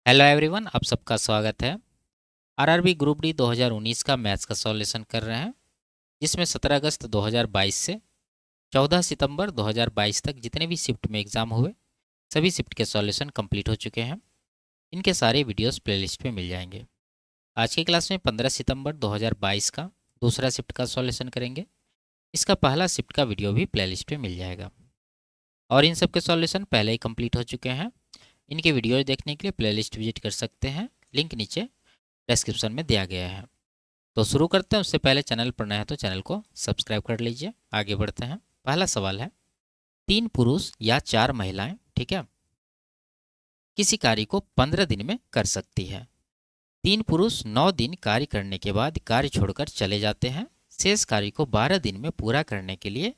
Hello everyone, आप सबका स्वागत है। आरआरबी ग्रुप डी 2019 का मैथ्स का सॉल्यूशन कर रहे हैं, जिसमें 17 अगस्त 2022 से 14 सितंबर 2022 तक जितने भी शिफ्ट में एग्ज़ाम हुए सभी शिफ्ट के सॉल्यूशन कंप्लीट हो चुके हैं। इनके सारे वीडियोस प्लेलिस्ट पे मिल जाएंगे। आज की क्लास में 15 सितंबर 2022 का दूसरा शिफ्ट का सॉल्यूशन करेंगे। इसका पहला शिफ्ट का वीडियो भी प्लेलिस्ट पे मिल जाएगा और इन सब के सॉल्यूशन पहले ही कंप्लीट हो चुके हैं। इनके वीडियोज देखने के लिए प्लेलिस्ट विजिट कर सकते हैं, लिंक नीचे डिस्क्रिप्शन में दिया गया है। तो शुरू करते हैं। उससे पहले चैनल पर नया है तो चैनल को सब्सक्राइब कर लीजिए। आगे बढ़ते हैं। पहला सवाल है, 3 पुरुष या 4 महिलाएं, ठीक है, किसी कार्य को 15 दिन में कर सकती है। 3 पुरुष 9 दिन कार्य करने के बाद कार्य छोड़कर चले जाते हैं। शेष कार्य को 12 दिन में पूरा करने के लिए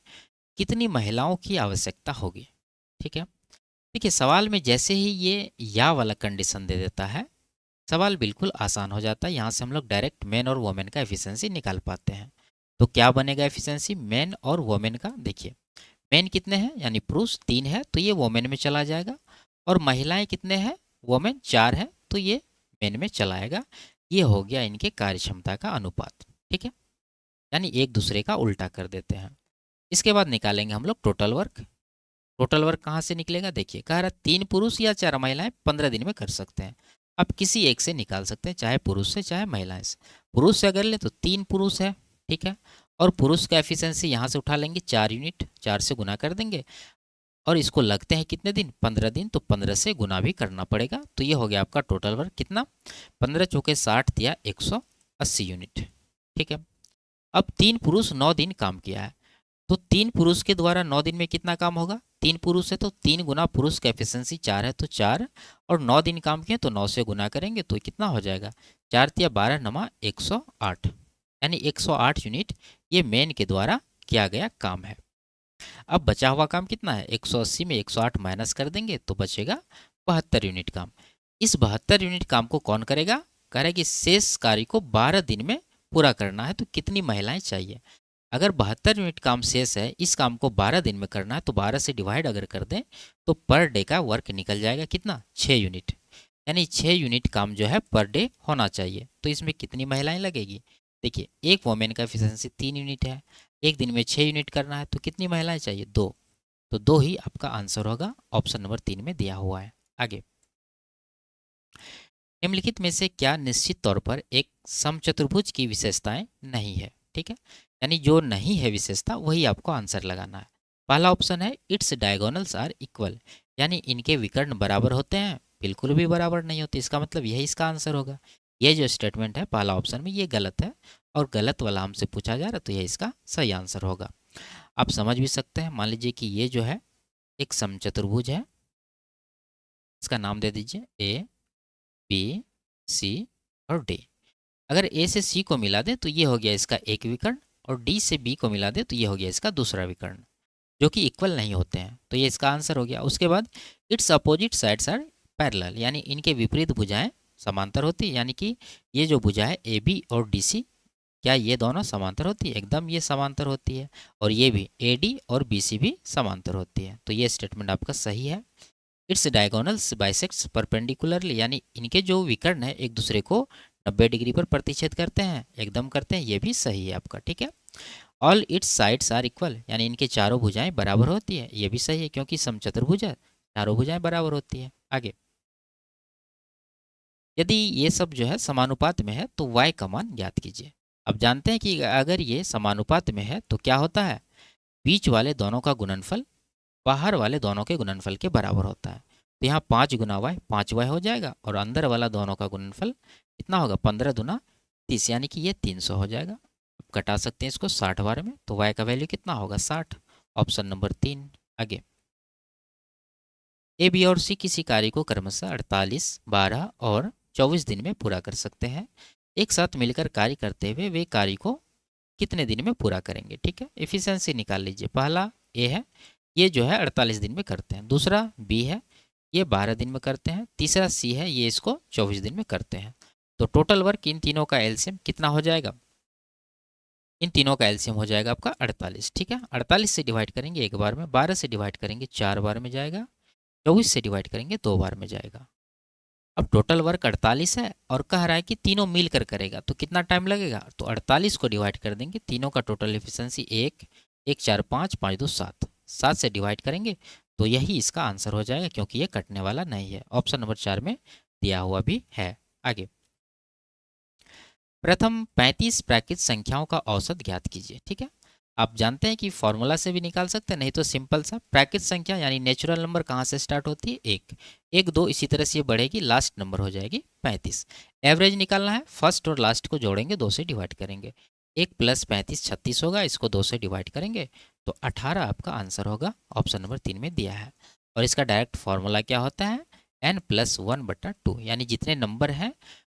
कितनी महिलाओं की आवश्यकता होगी? ठीक है, देखिए सवाल में जैसे ही ये या वाला कंडीशन दे देता है, सवाल बिल्कुल आसान हो जाता है। यहाँ से हम लोग डायरेक्ट मैन और वोमेन का एफिशिएंसी निकाल पाते हैं। तो क्या बनेगा एफिशिएंसी मैन और वोमेन का? देखिए मैन कितने हैं, यानी पुरुष 3 है तो ये वोमेन में चला जाएगा, और महिलाएं कितने हैं, वोमेन 4 है तो ये मैन में चला आएगा। ये हो गया इनके कार्य क्षमता का अनुपात, ठीक है, यानी एक दूसरे का उल्टा कर देते हैं। इसके बाद निकालेंगे हम लोग टोटल वर्क। टोटल वर्क कहाँ से निकलेगा? देखिए कह रहा 3 पुरुष या 4 महिलाएं 15 दिन में कर सकते हैं। आप किसी एक से निकाल सकते हैं, चाहे पुरुष से चाहे महिलाएं से। पुरुष से अगर ले तो 3 पुरुष है, ठीक है, और पुरुष का एफिशिएंसी यहाँ से उठा लेंगे 4 यूनिट, 4 से गुना कर देंगे, और इसको लगते हैं कितने दिन? 15 दिन, तो 15 से गुना भी करना पड़ेगा। तो ये हो गया आपका टोटल वर्क कितना? 15 चौके 60 दिया 180 यूनिट, ठीक है। अब 3 पुरुष 9 दिन काम किया है, तो 3 पुरुष के द्वारा 9 दिन में कितना काम होगा? 3 पुरुष है तो 3 गुना पुरुष का एफिशिएंसी 4 है तो 4, और 9 दिन काम किए तो 9 से गुना करेंगे तो कितना हो जाएगा? 4 तिया 12 नमा 108, यानी 108 यूनिट ये मेन के द्वारा किया गया काम है। अब बचा हुआ काम कितना है? 180 में 108 माइनस कर देंगे तो बचेगा 72 यूनिट काम। इस 72 यूनिट काम को कौन करेगा? कह रहा है कि शेष कार्य को 12 दिन में पूरा करना है, तो कितनी महिलाएं चाहिए? अगर 72 यूनिट काम शेष है, इस काम को 12 दिन में करना है, तो 12 से डिवाइड अगर कर दें तो पर डे का वर्क निकल जाएगा कितना? 6 यूनिट, यानी 6 यूनिट काम जो है पर डे होना चाहिए। तो इसमें कितनी महिलाएं लगेगी? देखिए एक वोमेन का एफिशिएंसी 3 यूनिट है, एक दिन में 6 यूनिट करना है, तो कितनी महिलाएं चाहिए? 2। तो 2 ही आपका आंसर होगा, ऑप्शन नंबर 3 में दिया हुआ है। आगे, निम्नलिखित में से क्या निश्चित तौर पर एक समचतुर्भुज की विशेषताएं नहीं है? ठीक है, यानी जो नहीं है विशेषता वही आपको आंसर लगाना है। पहला ऑप्शन है इट्स डायगोनल्स आर इक्वल, यानी इनके विकर्ण बराबर होते हैं? बिल्कुल भी बराबर नहीं होते। इसका मतलब यही इसका आंसर होगा। ये जो स्टेटमेंट है पहला ऑप्शन में ये गलत है, और गलत वाला हमसे पूछा जा रहा है तो ये इसका सही आंसर होगा। आप समझ भी सकते हैं, मान लीजिए कि ये जो है एक समचतुर्भुज है, इसका नाम दे दीजिए ए बी सी और डी। अगर ए से सी को मिला दे तो ये हो गया इसका एक विकर्ण, और डी से बी को मिला दे तो ये हो गया इसका दूसरा विकर्ण, जो कि इक्वल नहीं होते हैं, तो ये इसका आंसर हो गया। उसके बाद its opposite sides are parallel, यानी इनके विपरीत भुजाएं समांतर होती है, यानी कि ये जो भुजा है ए बी और डी सी, क्या ये दोनों समांतर होती है? एकदम ये समांतर होती है। और ये भी ए डी और बी सी भी समांतर होती है, तो ये स्टेटमेंट आपका सही है। इट्स डायगोनल्स बाइसेक्ट्स परपेंडिकुलरली, यानी इनके जो विकर्ण है एक दूसरे को 90 डिग्री पर प्रतिच्छेद करते हैं, एकदम करते हैं, ये भी सही है आपका, ठीक है। All its sides are equal, यानी इनके चारों भुजाएं बराबर होती है, ये भी सही है क्योंकि समचतुर्भुज है, चारों भुजाएं बराबर होती है। आगे, यदि ये सब जो है समानुपात में है तो y का मान ज्ञात कीजिए। अब जानते हैं कि अगर ये समानुपात में है तो क्या होता है? बीच वाले दोनों का गुणनफल बाहर वाले दोनों के गुणनफल के बराबर होता है। तो यहाँ 5 गुना वाई 5y हो जाएगा, और अंदर वाला दोनों का गुणनफल कितना होगा? 15 दूना 30, यानी कि ये 300 हो जाएगा। अब घटा सकते हैं इसको 60 बार में, तो y का वैल्यू कितना होगा? 60, ऑप्शन नंबर 3। आगे, ए बी और सी किसी कार्य को क्रमशः 48, 12 और 24 दिन में पूरा कर सकते हैं। एक साथ मिलकर कार्य करते हुए वे कार्य को कितने दिन में पूरा करेंगे? ठीक है, एफिशिएंसी निकाल लीजिए। पहला ए है, ये जो है 48 दिन में करते हैं। दूसरा बी है, ये 12 दिन में करते हैं। तीसरा सी है, ये इसको 24 दिन में करते हैं। तो टोटल वर्क इन तीनों का एलसीएम कितना हो जाएगा? इन तीनों का एलसीएम हो जाएगा आपका 48, ठीक है। 48 से डिवाइड करेंगे एक बार में, 12 से डिवाइड करेंगे 4 बार में जाएगा, 24 से डिवाइड करेंगे 2 बार में जाएगा। अब टोटल वर्क 48 है और कह रहा है कि तीनों मिलकर करेगा, तो कितना टाइम लगेगा? तो 48 को डिवाइड कर देंगे, तीनों का टोटल एफिशिएंसी 1, 1 4 5, 5 2 7, 7 से डिवाइड करेंगे तो यही इसका आंसर हो जाएगा, क्योंकि ये कटने वाला नहीं है। ऑप्शन नंबर 4 में दिया हुआ भी है। आगे, प्रथम 35 प्राकृत संख्याओं का औसत ज्ञात कीजिए। ठीक है, आप जानते हैं कि फॉर्मूला से भी निकाल सकते हैं, नहीं तो सिंपल सा प्राकृत संख्या यानी नेचुरल नंबर कहाँ से स्टार्ट होती है? 1, 1 2 इसी तरह से ये बढ़ेगी, लास्ट नंबर हो जाएगी 35। एवरेज निकालना है, फर्स्ट और लास्ट को जोड़ेंगे, 2 से डिवाइड करेंगे, 1 + 35 36 होगा, इसको 2 से डिवाइड करेंगे तो 18 आपका आंसर होगा। ऑप्शन नंबर 3 में दिया है। और इसका डायरेक्ट फॉर्मूला क्या होता है? n+1/2, यानी जितने नंबर हैं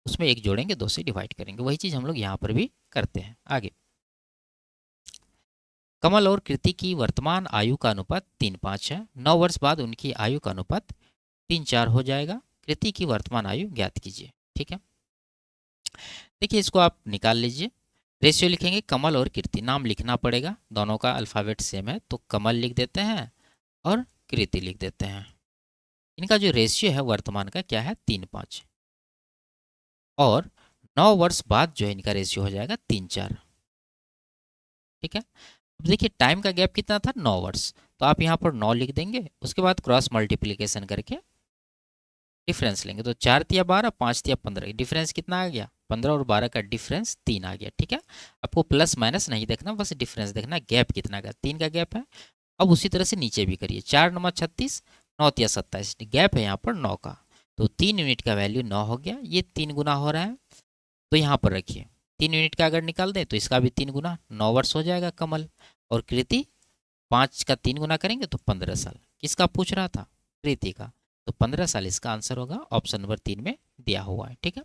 उसमें 1 जोड़ेंगे, 2 से डिवाइड करेंगे। वही चीज़ हम लोग यहाँ पर भी करते हैं। आगे, कमल और कृति की वर्तमान आयु का अनुपात 3:5 है। 9 वर्ष बाद उनकी आयु का अनुपात 3:4 हो जाएगा। कृति की वर्तमान आयु ज्ञात कीजिए। ठीक है, देखिए इसको आप निकाल लीजिए। रेशियो लिखेंगे, कमल और कृति, नाम लिखना पड़ेगा, दोनों का अल्फ़ाबेट सेम है, तो कमल लिख देते हैं और कृति लिख देते हैं। इनका जो रेशियो है वर्तमान का क्या है? 3:5, और 9 वर्ष बाद जो है इनका रेशियो हो जाएगा 3:4। ठीक है, अब देखिए टाइम का गैप कितना था? 9 वर्ष, तो आप यहाँ पर 9 लिख देंगे, उसके बाद क्रॉस मल्टीप्लिकेशन करके डिफरेंस लेंगे, तो 4 तिया 12, 5 तिया 15, डिफरेंस कितना आ गया? 15 और 12 का डिफरेंस 3 आ गया। ठीक है, आपको प्लस माइनस नहीं देखना, बस डिफरेंस देखना, गैप कितना का? 3 का गैप है। अब उसी तरह से नीचे भी करिए, 4 9 36, 9 तिया 27, गैप है यहाँ पर 9 का, तो 3 यूनिट का वैल्यू 9 हो गया, ये 3 गुना हो रहा है, तो यहाँ पर रखिए 3 यूनिट का अगर निकाल दें तो इसका भी 3 गुना, 9 वर्ष हो जाएगा कमल। और कृति 5 का 3 गुना करेंगे तो 15 साल। किसका पूछ रहा था? कृति का, तो 15 साल इसका आंसर होगा। ऑप्शन नंबर 3 में दिया हुआ है। ठीक है,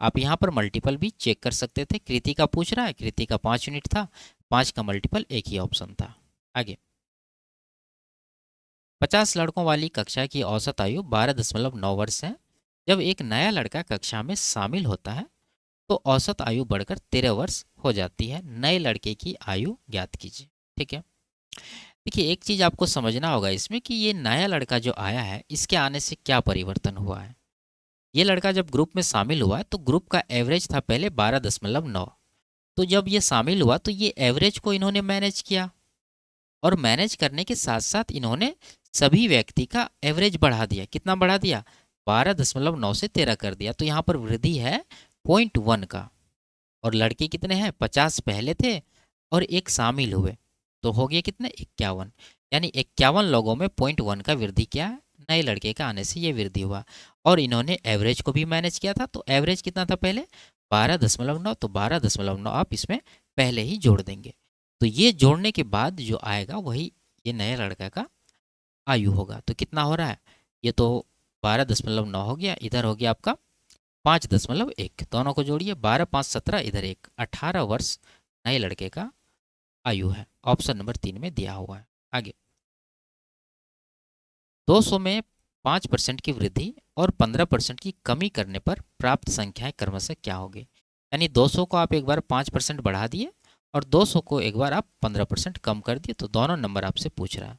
आप यहाँ पर मल्टीपल भी चेक कर सकते थे, कृति का पूछ रहा है, कृति का 5 यूनिट था, 5 का मल्टीपल एक ही ऑप्शन था। आगे, 50 लड़कों वाली कक्षा की औसत आयु 12.9 वर्ष है। जब एक नया लड़का कक्षा में शामिल होता है तो औसत आयु बढ़कर 13 वर्ष हो जाती है। नए लड़के की आयु ज्ञात कीजिए। ठीक है, देखिए एक चीज़ आपको समझना होगा इसमें कि ये नया लड़का जो आया है इसके आने से क्या परिवर्तन हुआ है। ये लड़का जब ग्रुप में शामिल हुआ तो ग्रुप का एवरेज था पहले 12.9, तो जब ये शामिल हुआ तो ये एवरेज को इन्होंने मैनेज किया, और मैनेज करने के साथ साथ इन्होंने सभी व्यक्ति का एवरेज बढ़ा दिया। कितना बढ़ा दिया? 12.9 से 13 कर दिया, तो यहाँ पर वृद्धि है 0.1 का। और लड़के कितने हैं? 50 पहले थे और एक शामिल हुए, तो हो गया कितने? 51, यानी 51 लोगों में 0.1 का वृद्धि क्या है? नए लड़के का आने से ये वृद्धि हुआ। और इन्होंने एवरेज को भी मैनेज किया था, तो एवरेज कितना था पहले? 12.9, तो 12.9 आप इसमें पहले ही जोड़ देंगे, तो ये जोड़ने के बाद जो आएगा वही ये नए लड़का का आयु होगा। तो कितना हो रहा है? ये तो 12.9 हो गया, इधर हो गया आपका 5.1, दोनों को जोड़िए, 12 5 17, इधर 1, 18 वर्ष नए लड़के का आयु है। ऑप्शन नंबर 3 में दिया हुआ है। आगे, 200 में 5% की वृद्धि और 15% की कमी करने पर प्राप्त संख्याएं क्रमशः क्या होगी? यानी 200 को आप एक बार 5% बढ़ा दिए और 200 को एक बार आप 15% कम कर दिए, तो दोनों नंबर आपसे पूछ रहा है।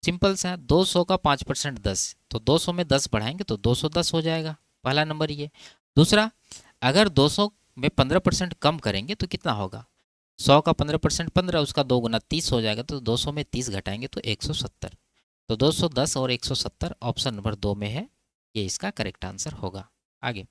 सिंपल सा है, 200 का 5% 10, तो 200 में 10 बढ़ाएंगे तो 210 हो जाएगा, पहला नंबर ये। दूसरा, अगर 200 में 15% कम करेंगे तो कितना होगा? 100 का 15% 15, उसका 2 गुना 30 हो जाएगा, तो 200 में 30 घटाएंगे तो 170, तो 210 और 170 ऑप्शन नंबर 2 में है, ये इसका करेक्ट आंसर होगा। आगे,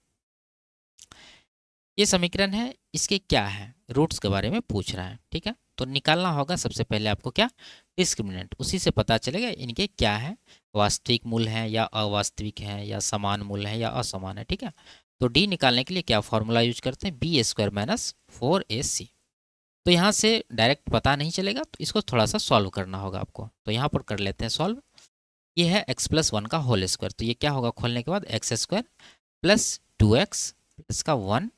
ये समीकरण है, इसके क्या है? रूट्स के बारे में पूछ रहा है। ठीक है, तो निकालना होगा सबसे पहले आपको क्या? डिस्क्रिमिनेंट, उसी से पता चलेगा इनके क्या है, वास्तविक मूल हैं या अवास्तविक हैं या समान मूल हैं या असमान है। ठीक है, तो डी निकालने के लिए क्या फॉर्मूला यूज करते हैं? b² - 4ac। तो यहाँ से डायरेक्ट पता नहीं चलेगा, तो इसको थोड़ा सा सॉल्व करना होगा आपको, तो यहाँ पर कर लेते हैं सॉल्व। ये है x+1 का होल स्क्वायर, तो ये क्या होगा खोलने के बाद? x² + 2x प्लस का 1,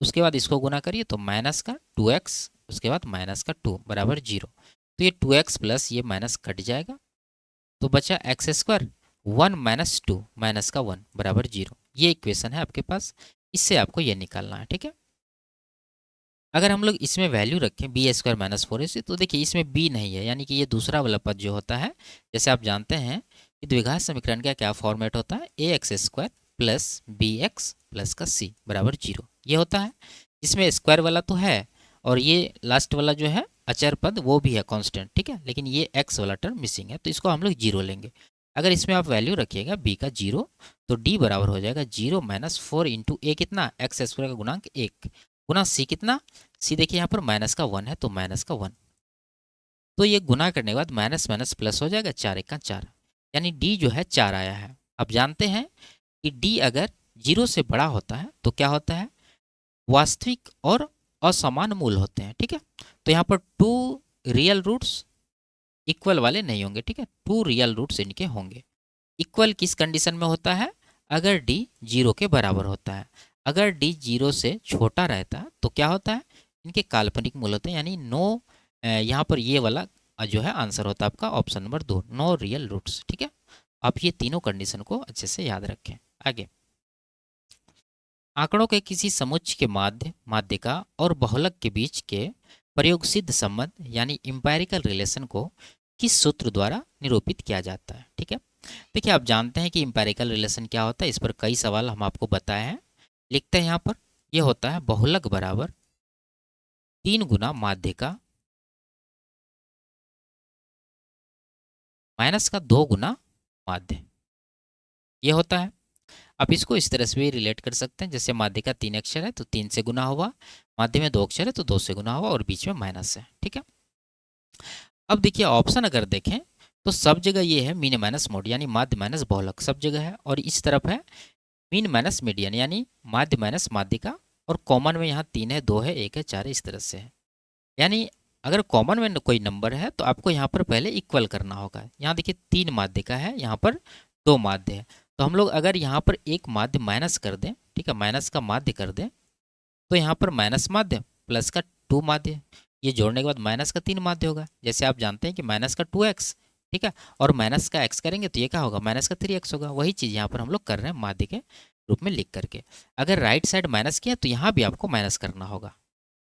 उसके बाद इसको गुना करिए तो माइनस का 2x, उसके बाद माइनस का 2 बराबर 0, तो ये 2x प्लस ये माइनस कट जाएगा, तो बचा x², 1 - 2 माइनस का 1 बराबर 0। ये इक्वेशन है आपके पास, इससे आपको ये निकालना है। ठीक है, अगर हम लोग इसमें वैल्यू रखें b² - 4ac, तो देखिए इसमें b नहीं है, यानी कि ये दूसरा वाला पद जो होता है, जैसे आप जानते हैं कि द्विघात समीकरण का क्या फॉर्मेट होता है? ax² plus B x plus का सी बराबर 0, ये होता है। इसमें स्क्वायर वाला तो है और ये लास्ट वाला जो है अचर पद वो भी है कांस्टेंट, ठीक है, लेकिन ये एक्स वाला टर्म मिसिंग है, तो इसको हम लोग 0 लेंगे। अगर इसमें आप वैल्यू रखिएगा बी का 0, तो डी बराबर हो जाएगा 0 माइनस 4 इंटू ए कितना एक्स स्क्वायर का गुणांक 1 गुना सी कितना, सी देखिए यहाँ पर माइनस का 1 है तो माइनस का 1, तो ये गुना करने के बाद माइनस माइनस प्लस हो जाएगा, 4 1 का 4, यानी डी जो है 4 आया है। अब जानते हैं कि डी अगर 0 से बड़ा होता है तो क्या होता है, वास्तविक और असमान मूल होते हैं, ठीक है। तो यहाँ पर 2 रियल रूट्स इक्वल वाले नहीं होंगे, ठीक है, 2 रियल रूट्स इनके होंगे। इक्वल किस कंडीशन में होता है, अगर डी 0 के बराबर होता है। अगर डी 0 से छोटा रहता है तो क्या होता है, इनके काल्पनिक मूल होते हैं, यानी नो, यहाँ पर ये वाला जो है आंसर होता है आपका option number 2, no real roots, ठीक है। आप ये तीनों कंडीशन को अच्छे से याद रखें। आगे, आंकड़ों के किसी समुच्चय के माध्य, माध्यिका और बहुलक के बीच के प्रयोग सिद्ध संबंध यानी इंपायरिकल रिलेशन को किस सूत्र द्वारा निरूपित किया जाता है, ठीक है। देखिए, आप जानते हैं कि इंपायरिकल रिलेशन क्या होता है, इस पर कई सवाल हम आपको बताए हैं। लिखते हैं यहाँ पर, यह होता है बहुलक बराबर 3 गुना माध्यिका माइनस का 2 गुना माध्य, ये होता है। आप इसको इस तरह से भी रिलेट कर सकते हैं, जैसे माध्य का 3 अक्षर है तो 3 से गुना हुआ, माध्य में 2 अक्षर है तो 2 से गुना हुआ और बीच में माइनस है, ठीक है। अब देखिए, ऑप्शन अगर देखें तो सब जगह ये है मीन माइनस मोड यानी माध्य माइनस बहुलक, सब जगह है, और इस तरफ है मीन माइनस मीडियन यानी माध्य माइनस माध्यिका, और कॉमन में यहाँ 3 है, 2 है, 1 है, 4 है, इस तरह से है। यानी अगर कॉमन में कोई नंबर है तो आपको यहाँ पर पहले इक्वल करना होगा। यहाँ देखिए 3 माध्यिका है, यहाँ पर 2 माध्य है, तो हम लोग अगर यहाँ पर एक माध्य माइनस कर दें, ठीक है, माइनस का माध्य कर दें, तो यहाँ पर माइनस माध्य प्लस का 2 माध्य, ये जोड़ने के बाद माइनस का 3 माध्य होगा। जैसे आप जानते हैं कि माइनस का 2x, ठीक है, और माइनस का x करेंगे तो ये क्या होगा, माइनस का 3x होगा। वही चीज़ यहाँ पर हम लोग कर रहे हैं माध्य के रूप में लिख करके। अगर राइट साइड माइनस किया तो यहाँ भी आपको माइनस करना होगा,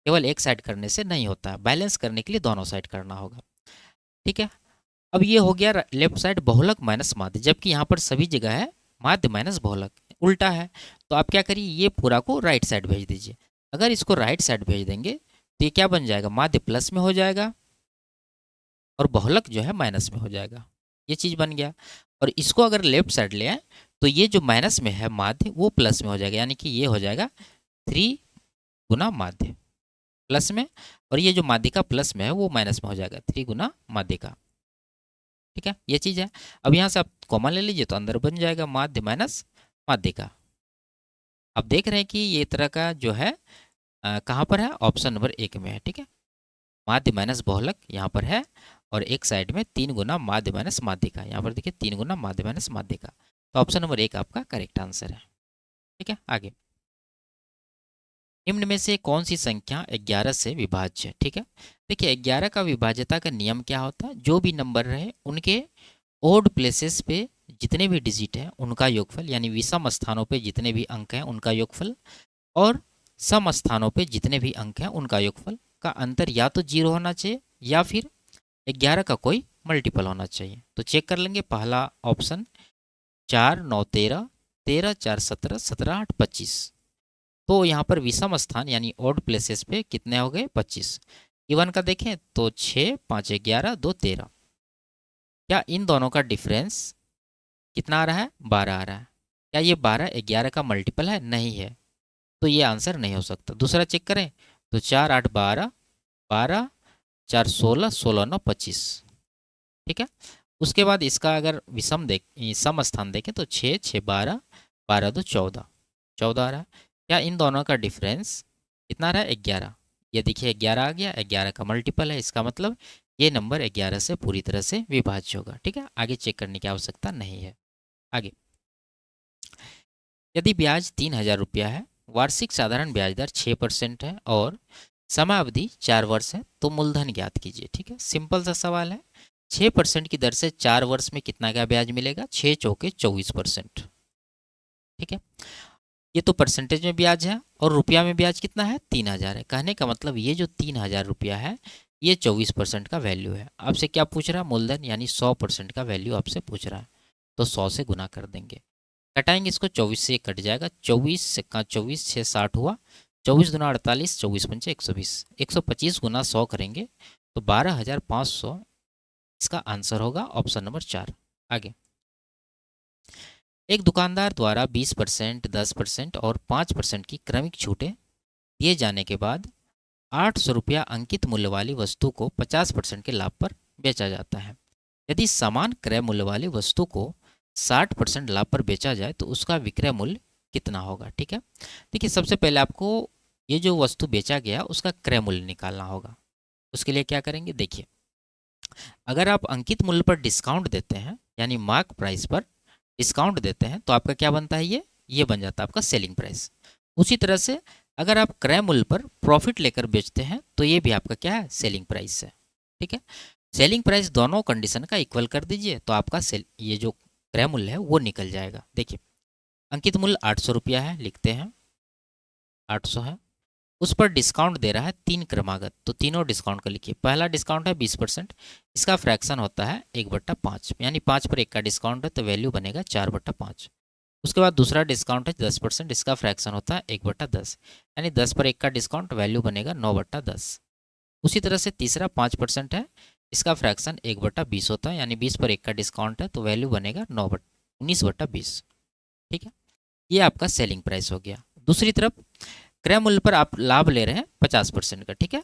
केवल एक साइड करने से नहीं होता है, बैलेंस करने के लिए दोनों साइड करना होगा, ठीक है। अब ये हो गया लेफ्ट साइड बहुलक माइनस माध्य, जबकि यहाँ पर सभी जगह है माध्य माइनस बहुलक, उल्टा है। तो आप क्या करिए, ये पूरा को राइट साइड भेज दीजिए। अगर इसको राइट साइड भेज देंगे तो ये क्या बन जाएगा, माध्य प्लस में हो जाएगा और बहुलक जो है माइनस में हो जाएगा, ये चीज़ बन गया। और इसको अगर लेफ्ट साइड ले आए तो ये जो माइनस में है माध्य वो प्लस में हो जाएगा, यानी कि ये हो जाएगा 3 गुना माध्य प्लस में, और ये जो माध्यिका प्लस में है वो माइनस में हो जाएगा 3 गुना माध्यिका, ठीक है, ये चीज़ है। अब यहाँ से आप कॉमन ले लीजिए तो अंदर बन जाएगा माध्य माइनस माध्यिका। अब देख रहे हैं कि ये तरह का जो है कहाँ पर है, ऑप्शन नंबर 1 में है, ठीक है। माध्य माइनस बहुलक यहाँ पर है, और एक साइड में 3 गुना माध्य माइनस माध्यिका, यहाँ पर देखिए 3 गुना माध्य माइनस माध्यिका, तो ऑप्शन नंबर 1 आपका करेक्ट आंसर है, ठीक है। आगे, निम्न में से कौन सी संख्या 11 से विभाज्य है, ठीक है। देखिए 11 का विभाज्यता का नियम क्या होता है, जो भी नंबर रहे उनके ओड प्लेसेस पे जितने भी डिजिट हैं उनका योगफल, यानी विषम स्थानों पे जितने भी अंक हैं उनका योगफल, और सम स्थानों पे जितने भी अंक हैं उनका योगफल का अंतर या तो 0 होना चाहिए या फिर 11 का कोई मल्टीपल होना चाहिए। तो चेक कर लेंगे, पहला ऑप्शन 4 9 13, 13 4 17, 17 8 25, तो यहाँ पर विषम स्थान यानी ऑड प्लेसेस पे कितने हो गए, 25। इवन का देखें तो 6 5 11 2 13, क्या इन दोनों का डिफरेंस कितना आ रहा है, 12 आ रहा है। क्या ये 12 11 का मल्टीपल है, नहीं है, तो ये आंसर नहीं हो सकता। दूसरा चेक करें तो 4 8 12, 12 4 16, 16 9 25, ठीक है। उसके बाद इसका अगर विषम सम स्थान देखें तो 6 6 12, 12 2 14, 14 आ रहा है। क्या इन दोनों का डिफरेंस कितना आ रहा है, 11, ये देखिए 11 आ गया, 11 का मल्टीपल है, इसका मतलब ये नंबर 11 से पूरी तरह से विभाज्य होगा, ठीक है। आगे चेक करने की आवश्यकता नहीं है। आगे, यदि ब्याज 3000 रुपया है, वार्षिक साधारण ब्याज दर 6% है और समयावधि 4 वर्ष है, तो मूलधन ज्ञात कीजिए, ठीक है। सिंपल सा सवाल है, 6% की दर से 4 वर्ष में कितना का ब्याज मिलेगा, 6 चौके 24%, ठीक है। ये तो परसेंटेज में ब्याज है, और रुपया में ब्याज कितना है, 3000 है। कहने का मतलब ये जो 3000 रुपया है ये 24% का वैल्यू है। आपसे क्या पूछ रहा है, मूलधन यानी 100% का वैल्यू आपसे पूछ रहा है, तो 100 से गुना कर देंगे। घटाएंगे इसको, 24 से कट जाएगा, 24 से का 24, 6 60 हुआ, 24 दूना 48, 24 पंचे 120, 125 गुना 100 करेंगे तो 12,500 इसका आंसर होगा, ऑप्शन नंबर 4। आगे, एक दुकानदार द्वारा 20%, 10% और 5% की क्रमिक छूटें दिए जाने के बाद 800 रुपया अंकित मूल्य वाली वस्तु को 50% के लाभ पर बेचा जाता है। यदि समान क्रय मूल्य वाली वस्तु को 60% लाभ पर बेचा जाए तो उसका विक्रय मूल्य कितना होगा। ठीक है, देखिए सबसे पहले आपको ये जो वस्तु बेचा गया उसका क्रय मूल्य निकालना होगा। उसके लिए क्या करेंगे, देखिए अगर आप अंकित मूल्य पर डिस्काउंट देते हैं यानी मार्क प्राइस पर डिस्काउंट देते हैं तो आपका क्या बनता है, ये बन जाता है आपका सेलिंग प्राइस। उसी तरह से अगर आप क्रय मूल्य पर प्रॉफिट लेकर बेचते हैं तो ये भी आपका क्या है, सेलिंग प्राइस है। ठीक है, सेलिंग प्राइस दोनों कंडीशन का इक्वल कर दीजिए तो आपका ये जो क्रय मूल्य है वो निकल जाएगा। देखिए अंकित मूल्य 800 रुपया है, लिखते हैं 800 है, उस पर डिस्काउंट दे रहा है 3 क्रमागत, तो तीनों डिस्काउंट का लिखिए। पहला डिस्काउंट है 20%, इसका फ्रैक्शन होता है 1/5, यानी 5 पर 1 का डिस्काउंट है तो वैल्यू बनेगा 4/5। उसके बाद दूसरा डिस्काउंट है 10%, इसका फ्रैक्शन होता है 1/10, यानी 10 पर 1 का डिस्काउंट, वैल्यू बनेगा 9/10। उसी तरह से तीसरा 5% है, इसका फ्रैक्शन 1/20 होता है, यानी 20 पर 1 का डिस्काउंट है तो वैल्यू बनेगा 19/20। ठीक है, ये आपका सेलिंग प्राइस हो गया। दूसरी तरफ क्रय मूल्य पर आप लाभ ले रहे हैं 50% का। ठीक है,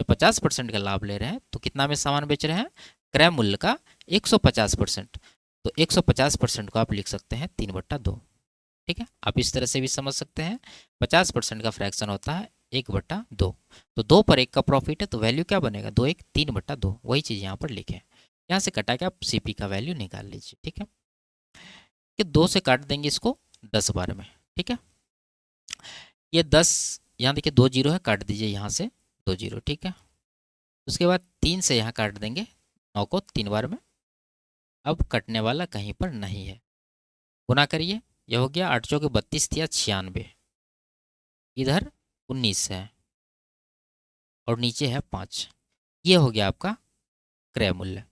तो 50% का लाभ ले रहे हैं तो कितना में सामान बेच रहे हैं, क्रय मूल्य का 150%, तो 150% को आप लिख सकते हैं 3/2। ठीक है, आप इस तरह से भी समझ सकते हैं, 50% का फ्रैक्शन होता है 1/2, तो 2 पर 1 का प्रॉफिट है तो वैल्यू क्या बनेगा, 2 1 3/2, वही चीज़ यहाँ पर लिखें। यहाँ से कटा के आप सीपी का वैल्यू निकाल लीजिए। ठीक है, कि 2 से काट देंगे इसको 10 बार में। ठीक है, ये 10, यहाँ देखिए 2 जीरो है, काट दीजिए यहाँ से 2 जीरो। ठीक है, उसके बाद 3 से यहाँ काट देंगे 9 को 3 बार में, अब कटने वाला कहीं पर नहीं है, गुना करिए, यह हो गया 8 चौके 32 या 96, इधर 19 है और नीचे है 5, ये हो गया आपका क्रय मूल्य।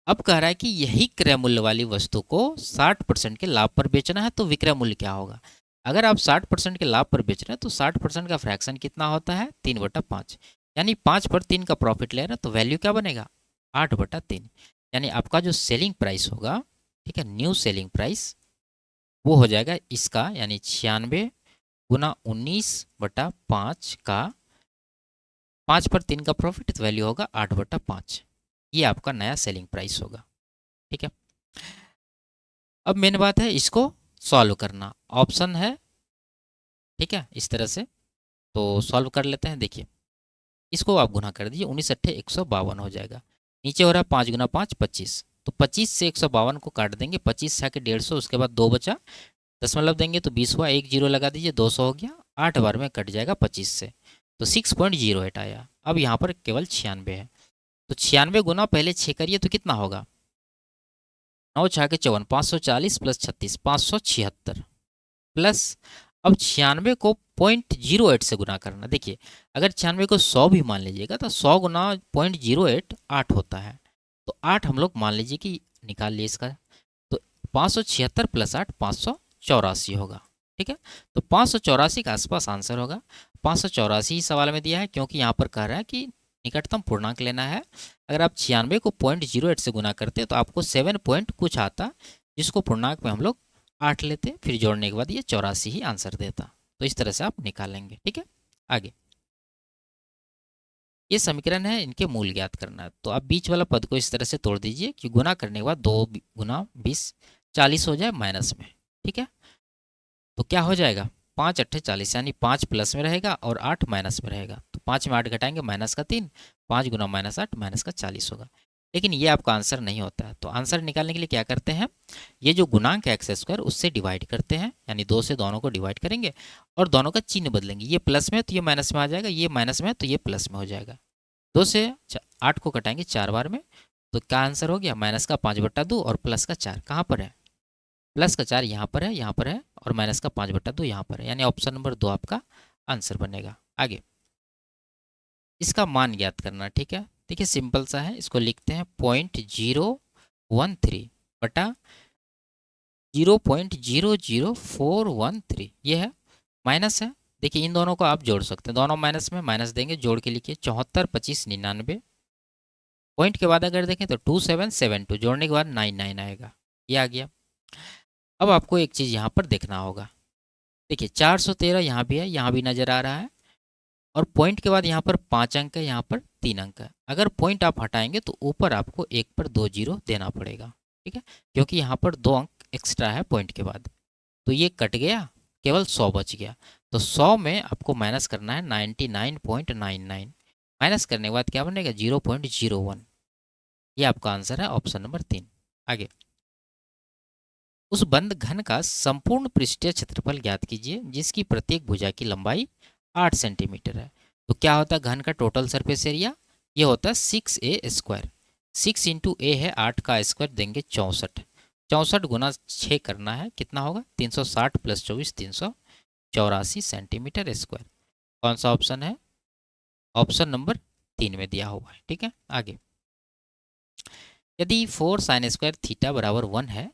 अब कह रहा है कि यही क्रय मूल्य वाली वस्तु को 60% के लाभ पर बेचना है तो विक्रय मूल्य क्या होगा। अगर आप 60% के लाभ पर बेच रहे हैं तो 60% का फ्रैक्शन कितना होता है, 3/5, यानी 5 पर 3 का प्रॉफिट ले रहे हैं तो वैल्यू क्या बनेगा, 8/3, यानी आपका जो सेलिंग प्राइस होगा, ठीक है, न्यू सेलिंग प्राइस वो हो जाएगा इसका, यानी 96 गुना 19/5 का 5 पर 3 का प्रॉफिट तो वैल्यू होगा 8/5, ये आपका नया सेलिंग प्राइस होगा। ठीक है, अब मेन बात है इसको सॉल्व करना, ऑप्शन है। ठीक है, इस तरह से तो सॉल्व कर लेते हैं। देखिए इसको आप गुना कर दीजिए, 19 अट्ठे 152 हो जाएगा, नीचे हो रहा है 5 गुना 5 25, तो 25 से 152 को काट देंगे, 25 से आके 150, उसके बाद 2 बचा, दशमलव देंगे तो 20 हुआ, 1 जीरो लगा दीजिए, 200 हो गया, 8 बार में कट जाएगा 25 से, तो 6.08 आया। अब यहाँ पर केवल 96 है, तो 96 गुना पहले 6 करिए तो कितना होगा, 9 6 के 54, 540 प्लस 36 576 प्लस, अब 96 को 0.08 से गुना करना। देखिए अगर 96 को 100 भी मान लीजिएगा तो 100 गुना 0.08 8 होता है, तो 8 हम लोग मान लीजिए कि निकाल लिए इसका, तो 576 प्लस 8 584 होगा। ठीक है, तो 584 के आसपास आंसर होगा। 584 ही सवाल में दिया है क्योंकि यहाँ पर कह रहा है कि निकटतम पूर्णांक लेना है। अगर आप 96 को 0.08 से गुना करते तो आपको 7 पॉइंट कुछ आता, जिसको पूर्णांक में हम लोग 8 लेते, फिर जोड़ने के बाद ये 84 ही आंसर देता। तो इस तरह से आप निकालेंगे। ठीक है, आगे ये समीकरण है, इनके मूल ज्ञात करना है, तो आप बीच वाला पद को इस तरह से तोड़ दीजिए कि गुना करने के बाद 2 गुना 20 40 हो जाए माइनस में। ठीक है, तो क्या हो जाएगा, 5 अट्ठे 40, यानी 5 प्लस में रहेगा और 8 माइनस में रहेगा, तो 5 में 8 घटाएंगे माइनस का 3, 5 गुना -8 माइनस का 40 होगा। लेकिन ये आपका आंसर नहीं होता है, तो आंसर निकालने के लिए क्या करते हैं, ये जो गुणांक है एक्स स्क्वायर उससे डिवाइड करते हैं, यानी 2 से दोनों को डिवाइड करेंगे और दोनों का चिन्ह बदलेंगे, ये प्लस में है तो ये माइनस में आ जाएगा, ये माइनस में है तो ये प्लस में हो जाएगा। 2 से 8 को कटाएंगे 4 बार में, तो क्या आंसर हो गया, माइनस का 5/2 और प्लस का 4 कहाँ पर है, प्लस का 4 यहाँ पर है, यहाँ पर है, और माइनस का 5/2 यहाँ पर है, यानी ऑप्शन नंबर 2 आपका आंसर बनेगा। आगे इसका मान ज्ञात करना। ठीक है, देखिए सिंपल सा है, इसको लिखते हैं 0.013 बटा 0.00413 ये है, माइनस है। देखिए इन दोनों को आप जोड़ सकते हैं, दोनों माइनस में माइनस देंगे, जोड़ के लिखिए 74 25 99। पॉइंट के बाद अगर देखें तो 2772, जोड़ने के बाद 99 आएगा, ये आ गया। अब आपको एक चीज़ यहाँ पर देखना होगा, देखिए 413 यहाँ भी है, यहाँ भी नज़र आ रहा है, और पॉइंट के बाद यहाँ पर 5 अंक है, यहाँ पर 3 अंक है। अगर पॉइंट आप हटाएंगे तो ऊपर आपको एक पर 2 जीरो देना पड़ेगा, ठीक है, क्योंकि यहाँ पर 2 अंक एक्स्ट्रा है पॉइंट के बाद। तो ये कट गया, केवल 100 बच गया। तो 100 में आपको माइनस करना है 99.99, माइनस करने के बाद क्या बनेगा 0.01। ये आपका आंसर है ऑप्शन नंबर 3। आगे, उस बंद घन का संपूर्ण पृष्ठीय क्षेत्रफल ज्ञात कीजिए जिसकी प्रत्येक भुजा की लंबाई 8 सेंटीमीटर है। तो क्या होता है घन का टोटल सरफेस एरिया, ये होता है 6a²। 6 इंटू ए है 8 का स्क्वायर, देंगे 64। 64 गुना 6 करना है, कितना होगा 360 प्लस 24 384 सेंटीमीटर स्क्वायर। कौन सा ऑप्शन है, ऑप्शन नंबर 3 में दिया हुआ है, ठीक है। आगे, यदि 4 साइन स्क्वायर थीटा बराबर 1 है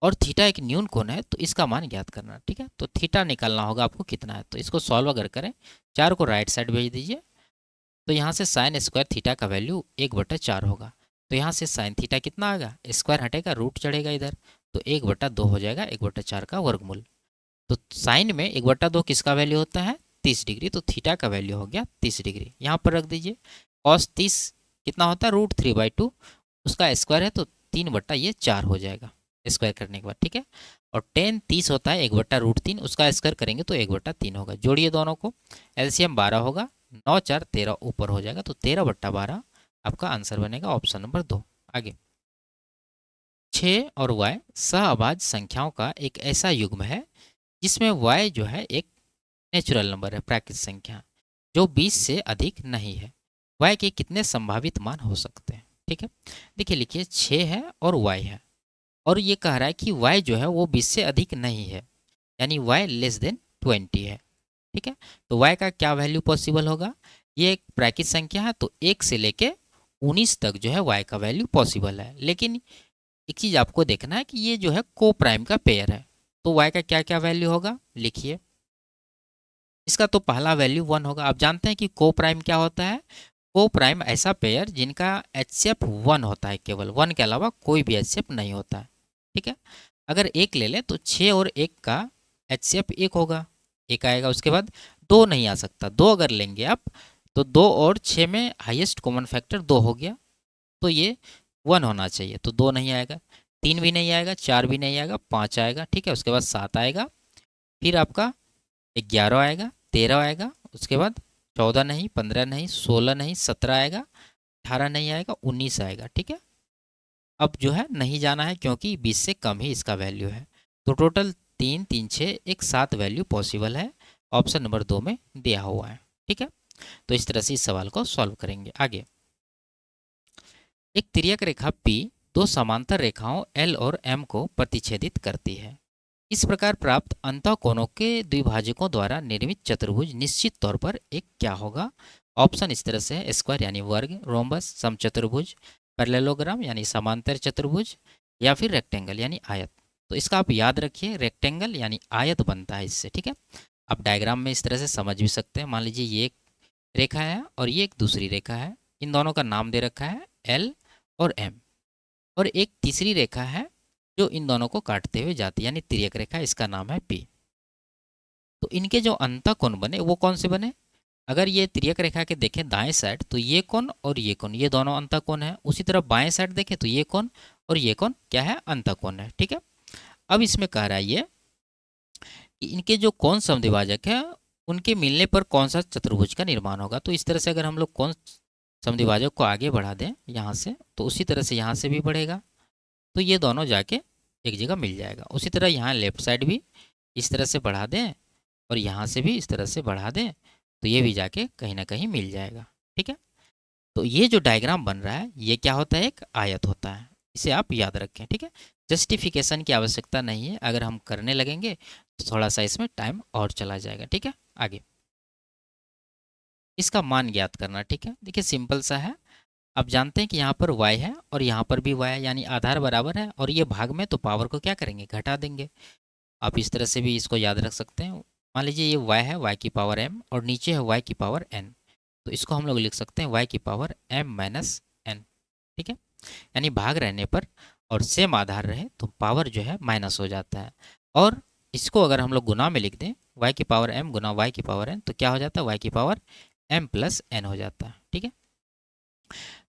और थीटा एक न्यून कोण है तो इसका मान ज्ञात करना, ठीक है। तो थीटा निकालना होगा आपको कितना है, तो इसको सॉल्व अगर करें, 4 को राइट साइड भेज दीजिए, तो यहाँ से साइन स्क्वायर थीटा का वैल्यू 1/4 होगा। तो यहाँ से साइन थीटा कितना आएगा, स्क्वायर हटेगा रूट चढ़ेगा इधर, तो 1/2 हो जाएगा, 1/4 का वर्गमूल। तो साइन में 1/2 किसका वैल्यू होता है 30 डिग्री, तो थीटा का वैल्यू हो गया 30 डिग्री। यहाँ पर रख दीजिए, कॉस 30 कितना होता है √3/2, उसका स्क्वायर है तो 3/4 हो जाएगा स्क्वायर करने के बाद, ठीक है। और टेन 30 होता है 1/√3, उसका स्क्वायर करेंगे तो 1/3 होगा। जोड़िए दोनों को, एलसीएम 12 होगा, 9 4 13 ऊपर हो जाएगा, तो 13/12 आपका आंसर बनेगा ऑप्शन नंबर 2। आगे, 6 और y सहअभाज्य संख्याओं का एक ऐसा युग्म है जिसमें y जो है एक नेचुरल नंबर है, प्राकृतिक संख्या, जो 20 से अधिक नहीं है। y के कितने संभावित मान हो सकते हैं, ठीक है। देखिए लिखिए 6 है और y है, और ये कह रहा है कि y जो है वो 20 से अधिक नहीं है, यानी y लेस देन 20 है, ठीक है। तो y का क्या वैल्यू पॉसिबल होगा, ये एक प्राकृतिक संख्या है तो 1 से लेके 19 तक जो है y का वैल्यू पॉसिबल है। लेकिन एक चीज़ आपको देखना है कि ये जो है को प्राइम का पेयर है, तो y का क्या क्या वैल्यू होगा, लिखिए। इसका तो पहला वैल्यू 1 होगा। आप जानते हैं कि को प्राइम क्या होता है, को प्राइम ऐसा पेयर जिनका एचसीएफ 1 होता है, केवल 1 के अलावा कोई भी एचसीएफ नहीं होता है, ठीक है। अगर एक ले लें तो 6 और 1 का एचसीएफ 1 होगा, एक आएगा। उसके बाद 2 नहीं आ सकता, 2 अगर लेंगे आप तो 2 और 6 में हाईएस्ट कॉमन फैक्टर 2 हो गया, तो ये 1 होना चाहिए, तो 2 नहीं आएगा। 3 भी नहीं आएगा, 4 भी नहीं आएगा, 5 आएगा, ठीक है। उसके बाद 7 आएगा, फिर आपका 11 आएगा, 13 आएगा, उसके बाद 14 नहीं, 15 नहीं, 16 नहीं, 17 आएगा, 18 नहीं आएगा, 19 आएगा, ठीक है। अब जो है नहीं जाना है क्योंकि 20 से कम ही इसका वैल्यू है। तो टोटल 3 3 6 एक 7 वैल्यू पॉसिबल है, ऑप्शन नंबर 2 में दिया हुआ है, ठीक है। तो इस तरह से इस सवाल को सॉल्व करेंगे। आगे, एक तिर्यक रेखा P दो समांतर रेखाओं L और M को प्रतिच्छेदित करती है। इस प्रकार प्राप्त अंतःकोणों के द्विभाजकों द्वारा निर्मित चतुर्भुज निश्चित तौर पर एक क्या होगा। ऑप्शन इस तरह से है, स्क्वायर यानी वर्ग, रोम्बस समचतुर्भुज, पैरेललोग्राम यानी समांतर चतुर्भुज, या फिर रेक्टेंगल यानी आयत। तो इसका आप याद रखिए, रेक्टेंगल यानी आयत बनता है इससे, ठीक है। आप डायग्राम में इस तरह से समझ भी सकते हैं। मान लीजिए ये एक रेखा है और ये एक दूसरी रेखा है, इन दोनों का नाम दे रखा है L और M, और एक तीसरी रेखा है जो इन दोनों को काटते हुए जाती है, यानी तिर्यक रेखा, इसका नाम है P। तो इनके जो अंतःकोण बने वो कौन से बने, अगर ये तिर्यक रेखा के देखें दाएं साइड तो ये कोण और ये कोण, ये दोनों अंतःकोण है। उसी तरह बाएं साइड देखें तो ये कोण और ये कोण क्या है, अंतःकोण है, ठीक है। अब इसमें कह रहा है ये कि इनके जो कोण समद्विभाजक है उनके मिलने पर कौन सा चतुर्भुज का निर्माण होगा। तो इस तरह से अगर हम लोग कोण समद्विभाजक को आगे बढ़ा दें यहाँ से, तो उसी तरह से यहाँ से भी बढ़ेगा, तो ये दोनों जाके एक जगह मिल जाएगा। उसी तरह यहाँ लेफ्ट साइड भी इस तरह से बढ़ा दें और यहाँ से भी इस तरह से बढ़ा दें, तो ये भी जाके कहीं ना कहीं मिल जाएगा, ठीक है। तो ये जो डायग्राम बन रहा है ये क्या होता है, एक आयत होता है, इसे आप याद रखें, ठीक है। जस्टिफिकेशन की आवश्यकता नहीं है, अगर हम करने लगेंगे तो थोड़ा सा इसमें टाइम और चला जाएगा, ठीक है। आगे, इसका मान ज्ञात करना, ठीक है। देखिए सिंपल सा है, आप जानते हैं कि यहाँ पर y है और यहाँ पर भी y है, यानी आधार बराबर है और ये भाग में, तो पावर को क्या करेंगे, घटा देंगे। आप इस तरह से भी इसको याद रख सकते हैं। मान लीजिए ये y है, y की पावर m, और नीचे है y की पावर n, तो इसको हम लोग लिख सकते हैं y की पावर m माइनस n। ठीक है, यानी भाग रहने पर और सेम आधार रहे तो पावर जो है माइनस हो जाता है। और इसको अगर हम लोग गुना में लिख दें, y की पावर m गुना y की पावर n, तो क्या हो जाता है, y की पावर m प्लस n हो जाता है। ठीक है,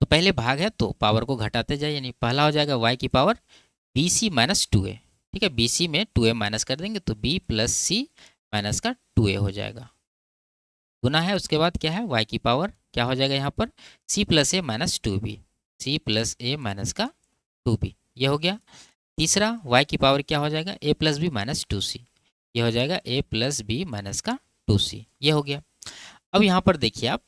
तो पहले भाग है तो पावर को घटाते जाए, यानी पहला हो जाएगा y की power B C minus two A. ठीक है, बी सी में टू ए माइनस कर देंगे तो b प्लस सी माइनस का टू ए हो जाएगा। गुना है, उसके बाद क्या है, y की पावर क्या हो जाएगा यहाँ पर, c plus A minus two B, C plus A minus का टू बी, ये हो गया। तीसरा y की पावर क्या हो जाएगा, a plus B minus two C, ये हो जाएगा a प्लस बी माइनस का टू सी, ये हो गया। अब यहाँ पर देखिए आप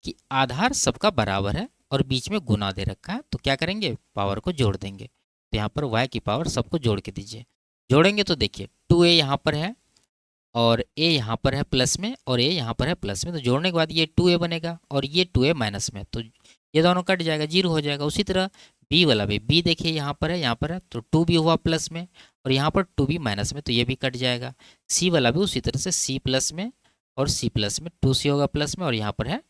कि आधार सबका बराबर है और बीच में गुना दे रखा है, तो क्या करेंगे, पावर को जोड़ देंगे। तो यहाँ पर y की पावर सबको जोड़ के दीजिए। जोड़ेंगे तो देखिए 2a यहाँ पर है और a यहाँ पर है प्लस में और a यहाँ पर है प्लस में, तो जोड़ने के बाद ये 2a बनेगा और ये 2a माइनस में, तो ये दोनों कट जाएगा, जीरो हो जाएगा। उसी तरह b वाला भी, b देखिए यहाँ पर है, यहाँ पर है, तो 2b हुआ प्लस में और यहाँ पर 2b माइनस में, तो ये भी कट जाएगा। c वाला भी उसी तरह से c प्लस में और c प्लस में, 2c होगा प्लस में और यहाँ पर है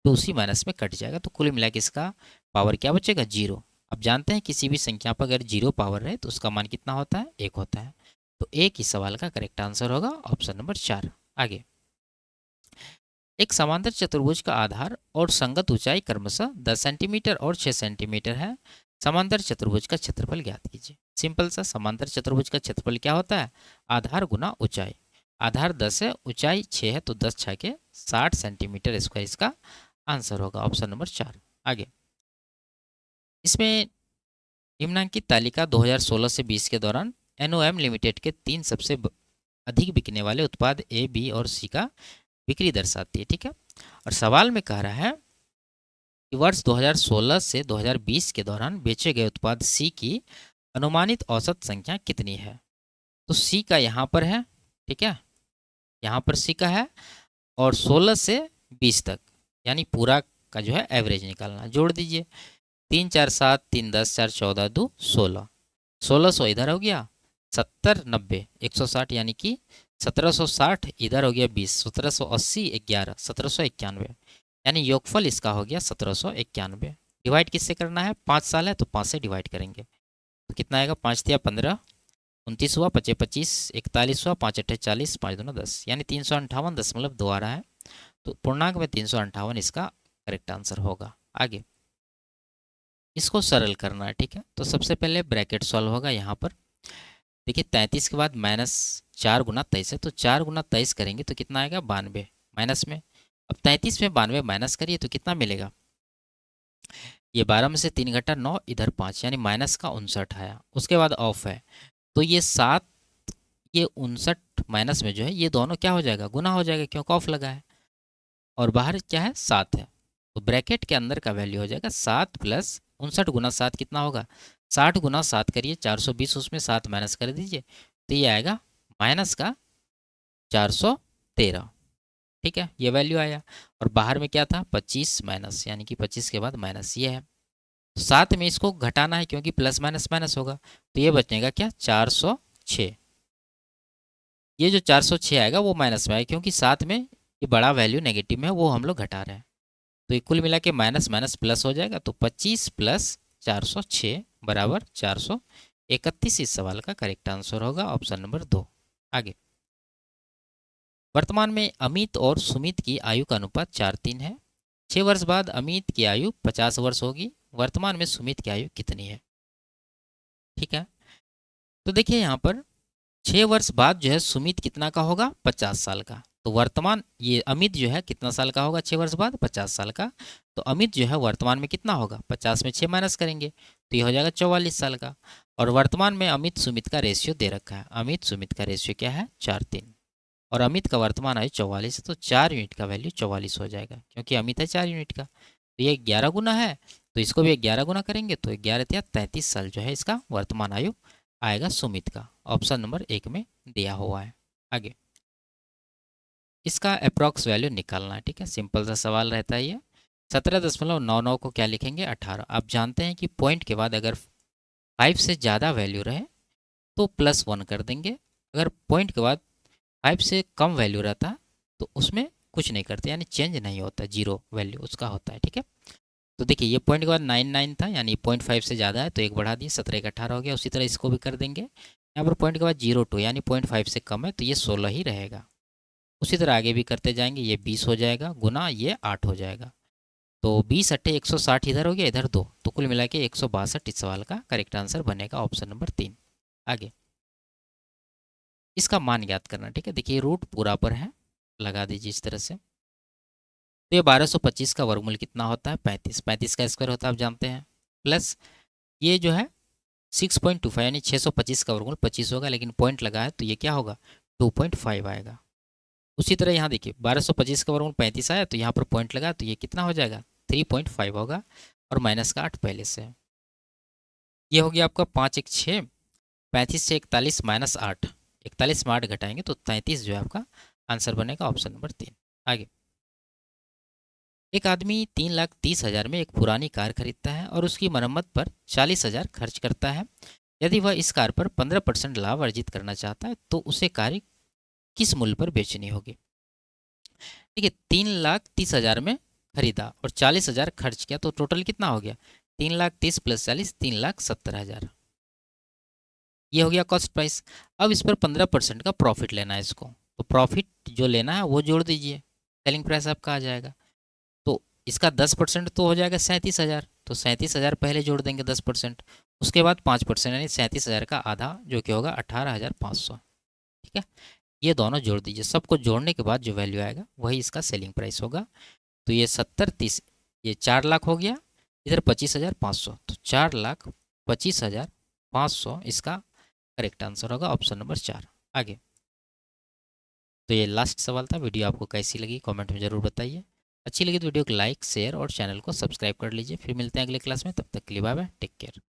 2c माइनस में, कट जाएगा। तो कुल मिला के इसका पावर क्या बचेगा, जीरो। अब जानते हैं किसी भी संख्या पर अगर जीरो पावर रहे तो उसका मान कितना होता है, एक होता है। तो एक ही सवाल का करेक्ट आंसर होगा ऑप्शन नंबर 4। आगे, एक समांतर चतुर्भुज का आधार और संगत ऊंचाई क्रमशः 10 सेंटीमीटर और 6 सेंटीमीटर है। समांतर चतुर्भुज का क्षेत्रफल ज्ञात कीजिए। सिंपल सा, समांतर चतुर्भुज का क्षेत्रफल क्या होता है, आधार गुना ऊंचाई। आधार 10 है, ऊंचाई 6 है, तो 10 छः के 60 सेंटीमीटर स्क्वायर इसका आंसर होगा ऑप्शन नंबर 4। आगे, इसमें निम्नांकित तालिका 2016 से 20 के दौरान एनओएम लिमिटेड के 3 सबसे अधिक बिकने वाले उत्पाद ए, बी और सी का बिक्री दर्शाती है। ठीक है, और सवाल में कह रहा है कि वर्ष 2016 से 2020 के दौरान बेचे गए उत्पाद सी की अनुमानित औसत संख्या कितनी है। तो सी का यहाँ पर है, ठीक है, यहाँ पर सी का है और 16 से 20 तक, यानी पूरा का जो है एवरेज निकालना। जोड़ दीजिए, 3 4 7, 3 10, 4 14, 2 16, 1600 इधर हो गया, 70 90 160, यानी कि 1760 इधर हो गया 20, 1780 11, 1791, यानी योगफल इसका हो गया 1791। डिवाइड किससे करना है, 5 साल है तो 5 से डिवाइड करेंगे, तो कितना आएगा, 5 तिया 15, 29 हुआ, 25 25, 41 हुआ, 5 अट्ठे 40, 5 दूना 10, यानी 358.2 आ रहा है। तो पूर्णांक में 358 इसका करेक्ट आंसर होगा। आगे, इसको सरल करना है। ठीक है, तो सबसे पहले ब्रैकेट सॉल्व होगा। यहाँ पर देखिए 33 के बाद माइनस 4 गुना 23 है, तो 4 गुना 23 करेंगे तो कितना आएगा, 92 माइनस में। अब 33 में 92 माइनस करिए तो कितना मिलेगा, ये 12 में से 3 घटा 9, इधर 5, यानी माइनस का 59 आया। उसके बाद ऑफ है, तो ये 7, ये 59 माइनस में जो है ये दोनों क्या हो जाएगा, गुना हो जाएगा, क्योंकि ऑफ लगा है और बाहर क्या है, 7 है, तो ब्रैकेट के अंदर का वैल्यू हो जाएगा 7 प्लस 59 गुना 7 कितना होगा, 60 गुना 7 करिए 420, उसमें 7 माइनस कर दीजिए तो ये आएगा माइनस का 413। ठीक है, ये वैल्यू आया और बाहर में क्या था, 25 माइनस, यानी कि 25 के बाद माइनस ये है, तो साथ में इसको घटाना है क्योंकि प्लस माइनस माइनस होगा, तो ये बचेगा क्या, 406। ये जो 406 आएगा वो माइनस में आएगा क्योंकि साथ में ये बड़ा वैल्यू नेगेटिव में है, वो हम लोग घटा रहे हैं, तो ये कुल मिला के माइनस माइनस प्लस हो जाएगा, तो 25 प्लस 406 बराबर 431। इस सवाल का करेक्ट आंसर होगा ऑप्शन नंबर 2। आगे, वर्तमान में अमित और सुमित की आयु का अनुपात 4:3 है। 6 वर्ष बाद अमित की आयु 50 वर्ष होगी। वर्तमान में सुमित की आयु कितनी है। ठीक है, तो देखिए यहाँ पर 6 वर्ष बाद जो है सुमित कितना का होगा, 50 साल का, तो वर्तमान ये अमित जो है कितना साल का होगा, 6 वर्ष बाद 50 साल का, तो अमित जो है वर्तमान में कितना होगा, 50 में 6 माइनस करेंगे तो ये हो जाएगा 44 साल का। और वर्तमान में अमित सुमित का रेशियो दे रखा है, अमित सुमित का रेशियो क्या है, 4:3, और अमित का वर्तमान आयु 44 है, तो 4 यूनिट का वैल्यू 44 हो जाएगा क्योंकि अमित है 4 यूनिट का, तो ये 11 गुना है, तो इसको भी 11 गुना करेंगे तो 11 या 33 साल जो है इसका वर्तमान आयु आएगा सुमित का, ऑप्शन नंबर 1 में दिया हुआ है। आगे, इसका अप्रॉक्स वैल्यू निकालना है। ठीक है, सिंपल सा सवाल रहता है ये। 17.99 को क्या लिखेंगे 18। आप जानते हैं कि पॉइंट के बाद अगर 5 से ज़्यादा वैल्यू रहे तो +1 कर देंगे, अगर पॉइंट के बाद 5 से कम वैल्यू रहता है तो उसमें कुछ नहीं करते, यानी चेंज नहीं होता, जीरो वैल्यू उसका होता है। ठीक है, तो देखिए ये पॉइंट के बाद 99 था, यानी 0.5 से ज़्यादा है तो एक बढ़ा दिए, 17 का 18 हो गया। उसी तरह इसको भी कर देंगे। यहाँ पर पॉइंट के बाद 02 यानी 0.5 से कम है तो ये 16 ही रहेगा। उसी तरह आगे भी करते जाएंगे, ये 20 हो जाएगा गुना ये 8 हो जाएगा। तो 20 अट्ठे 160 इधर हो गया, इधर 2, तो कुल मिला के 162 इस सवाल का करेक्ट आंसर बनेगा ऑप्शन नंबर 3। आगे इसका मान ज्ञात करना। ठीक है, देखिए रूट पूरा पर है, लगा दीजिए इस तरह से। तो ये 1225 का वर्गमूल कितना होता है 35, 35 का स्क्वायर होता है आप जानते हैं, प्लस ये जो है 6.25 यानी 625 का वर्गमूल 25 होगा, लेकिन पॉइंट लगा है तो ये क्या होगा 2.5 आएगा। उसी तरह यहाँ देखिए 1225 का वर्गमूल 35 आया तो यहाँ पर पॉइंट लगा तो ये कितना हो जाएगा 3.5 होगा, और माइनस का 8 पहले से है। ये हो गया आपका 5 1 6, 35 से 41 माइनस 8, 41 में 8 घटाएंगे तो 33 जो है आपका आंसर बनेगा ऑप्शन नंबर 3। आगे एक आदमी 3,30,000 में एक पुरानी कार खरीदता है और उसकी मरम्मत पर 40,000 खर्च करता है। यदि वह इस कार पर 15% लाभ अर्जित करना चाहता है तो उसे कार किस मूल्य पर बेचनी होगी। देखिए 3,30,000 में खरीदा और 40,000 खर्च किया तो टोटल कितना हो गया 3,30,000 प्लस 40 3,70,000। ये हो गया कॉस्ट प्राइस। अब इस पर 15% का प्रॉफिट लेना है इसको, तो प्रॉफिट जो लेना है वो जोड़ दीजिए, सेलिंग प्राइस आपका आ जाएगा। तो इसका 10% तो हो जाएगा 37,000, तो 37,000 पहले जोड़ देंगे 10%, उसके बाद 5% यानी 37,000 का आधा जो कि होगा 18,500। ठीक है, ये दोनों जोड़ दीजिए, सबको जोड़ने के बाद जो वैल्यू आएगा वही इसका सेलिंग प्राइस होगा। तो ये 70 30 ये 4 लाख हो गया, इधर 25,500, तो 4,25,500 इसका करेक्ट आंसर होगा ऑप्शन नंबर 4। आगे तो ये लास्ट सवाल था। वीडियो आपको कैसी लगी कमेंट में ज़रूर बताइए। अच्छी लगी तो वीडियो को लाइक शेयर और चैनल को सब्सक्राइब कर लीजिए। फिर मिलते हैं अगले क्लास में, तब तक के लिए बाय बाय, टेक केयर।